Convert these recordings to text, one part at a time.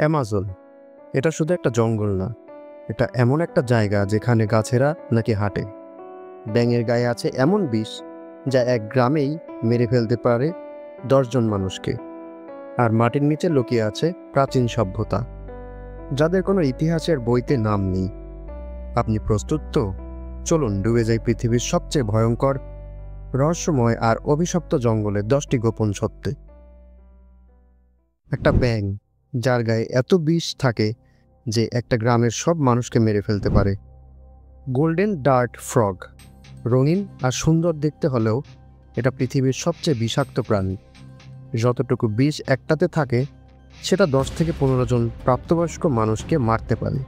Amazon এটা শুধু একটা জঙ্গল না, এটা এমন একটা জায়গা যেখানে গাছেরা নাকি হাঁটে। ব্যাঙের গায়ে আছে এমন বিষ যা এক গ্রামেই মেরে ফেলতে পারে 10 জন মানুষকে। আর মাটির নিচে লুকিয়ে আছে প্রাচীন সভ্যতা, যাদের কোনো ইতিহাসের বইতে নাম নেই। আপনি প্রস্তুত তো? চলুন ডুবে যাই পৃথিবীর সবচেয়ে ভয়ঙ্কর, রহস্যময় আর অভিশপ্ত জঙ্গলের 10টি গোপন সত্যে। একটা ব্যাঙ যার গায়ে এত বিষ থাকে যে একটা গ্রামের সব মানুষকে মেরে ফেলতে পারে। গোল্ডেন ডার্ট ফ্রগ, রঙিন আর সুন্দর দেখতে হলেও এটা পৃথিবীর সবচেয়ে বিষাক্ত প্রাণী। যতটুকু বিষ একটাতে থাকে সেটা 10 থেকে 15 জন প্রাপ্তবয়স্ক মানুষকে মারতে পারে।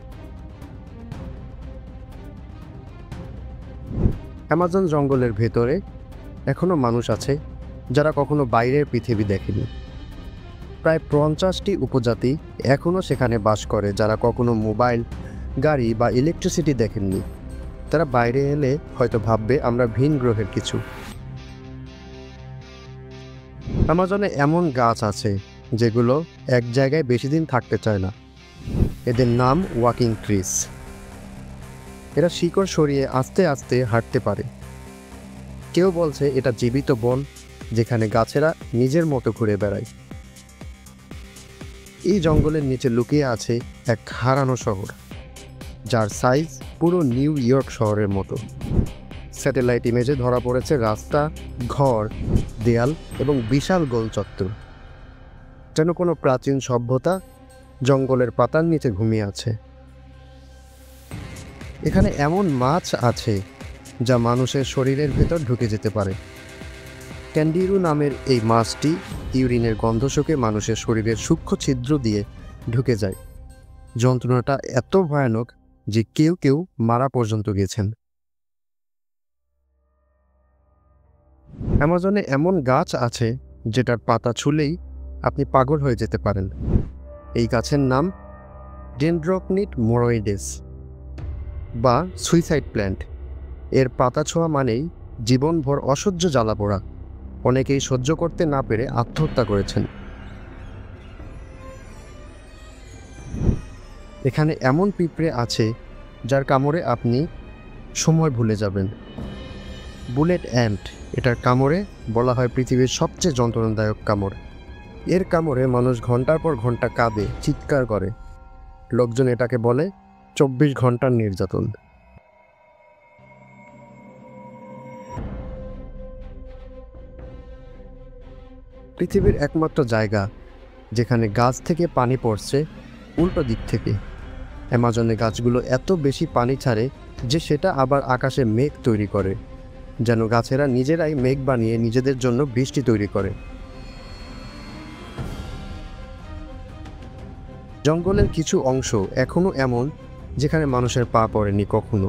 অ্যামাজন জঙ্গলের ভেতরে এখনও মানুষ আছে যারা কখনো বাইরের পৃথিবী দেখেনি। প্রায় 50টি উপজাতি এখনও সেখানে বাস করে, যারা কখনো মোবাইল, গাড়ি বা ইলেকট্রিসিটি দেখেননি। তারা বাইরে এলে হয়তো ভাববে আমরা ভিন গ্রহের কিছু। অ্যামাজনে এমন গাছ আছে যেগুলো এক জায়গায় বেশি দিন থাকতে চায় না। এদের নাম ওয়াকিং ট্রিস। এরা শিকড় সরিয়ে আস্তে আস্তে হাঁটতে পারে। কেউ বলছে এটা জীবিত বন, যেখানে গাছেরা নিজের মতো ঘুরে বেড়ায়। এই জঙ্গলের নিচে লুকিয়ে আছে এক হারানো শহর, যার সাইজ পুরো নিউ ইয়র্ক শহরের মতো। স্যাটেলাইট ইমেজে ধরা পড়েছে রাস্তা, ঘর, দেয়াল এবং বিশাল গোল চত্বর, যেন কোনো প্রাচীন সভ্যতা জঙ্গলের পাতার নিচে ঘুমিয়ে আছে। এখানে এমন মাছ আছে যা মানুষের শরীরের ভেতর ঢুকে যেতে পারে। ক্যান্ডিরু নামের এই মাছটি ইউরিনের গন্ধ শুকে মানুষের শরীরের সূক্ষ্ম ছিদ্র দিয়ে ঢুকে যায়। যন্ত্রণাটা এত ভয়ানক যে কেউ কেউ মারা পর্যন্ত গেছেন। অ্যামাজনে এমন গাছ আছে যেটার পাতা ছুলেই আপনি পাগল হয়ে যেতে পারেন। এই গাছের নাম ডেনড্রোকনিট মোরোইডেস বা সুইসাইড প্ল্যান্ট। এর পাতা ছোঁয়া মানেই জীবনভর অসহ্য জ্বালা পোড়া। অনেকেই সহ্য করতে না পেরে আত্মহত্যা করেছেন। এখানে এমন পিঁপড়ে আছে যার কামড়ে আপনি সময় ভুলে যাবেন। বুলেট অ্যান্ট, এটার কামড়ে বলা হয় পৃথিবীর সবচেয়ে যন্ত্রণাদায়ক কামড়। এর কামড়ে মানুষ ঘন্টার পর ঘন্টা কাঁদে, চিৎকার করে। লোকজন এটাকে বলে 24 ঘন্টার নির্যাতন। পৃথিবীর একমাত্র জায়গা যেখানে গাছ থেকে পানি পড়ছে উল্টো দিক থেকে। অ্যামাজনে গাছগুলো এত বেশি পানি ছাড়ে যে সেটা আবার আকাশে মেঘ তৈরি করে, যেন গাছেরা নিজেরাই মেঘ বানিয়ে নিজেদের জন্য বৃষ্টি তৈরি করে। জঙ্গলের কিছু অংশ এখনও এমন যেখানে মানুষের পা পড়েনি কখনো।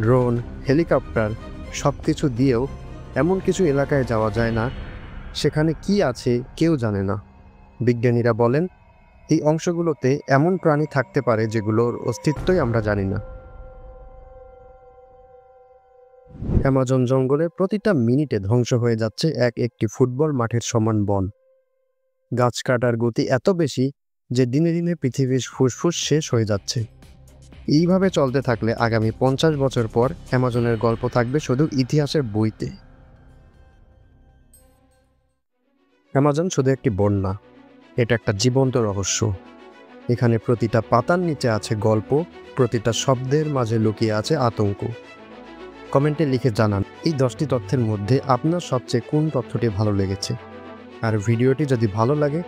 ড্রোন, হেলিকপ্টার সব কিছু দিয়েও এমন কিছু এলাকায় যাওয়া যায় না। সেখানে কি আছে কেউ জানে না। বিজ্ঞানীরা বলেন এই অংশগুলোতে এমন প্রাণী থাকতে পারে যেগুলোর অস্তিত্বই আমরা জানি না। অ্যামাজন জঙ্গলে প্রতিটা মিনিটে ধ্বংস হয়ে যাচ্ছে একটি ফুটবল মাঠের সমান বন। গাছ কাটার গতি এত বেশি যে দিনে দিনে পৃথিবীর ফুসফুস শেষ হয়ে যাচ্ছে। এইভাবে চলতে থাকলে আগামী 50 বছর পর অ্যামাজনের গল্প থাকবে শুধু ইতিহাসের বইতে। অ্যামাজন শুধু একটি বন না, এটা একটা জীবন্ত রহস্য। এখানে প্রতিটা পাতার নিচে আছে গল্প, প্রতিটা শব্দের মাঝে লুকিয়ে আছে আতঙ্ক। কমেন্টে লিখে জানান এই 10টি তথ্যের মধ্যে আপনার সবচেয়ে কোন তথ্যটি ভালো লেগেছে। আর ভিডিওটি যদি ভালো লাগে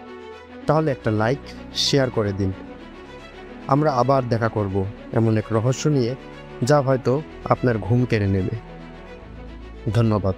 তাহলে একটা লাইক, শেয়ার করে দিন। আমরা আবার দেখা করব এমন এক রহস্য নিয়ে যা হয়তো আপনার ঘুম কেড়ে নেবে। ধন্যবাদ।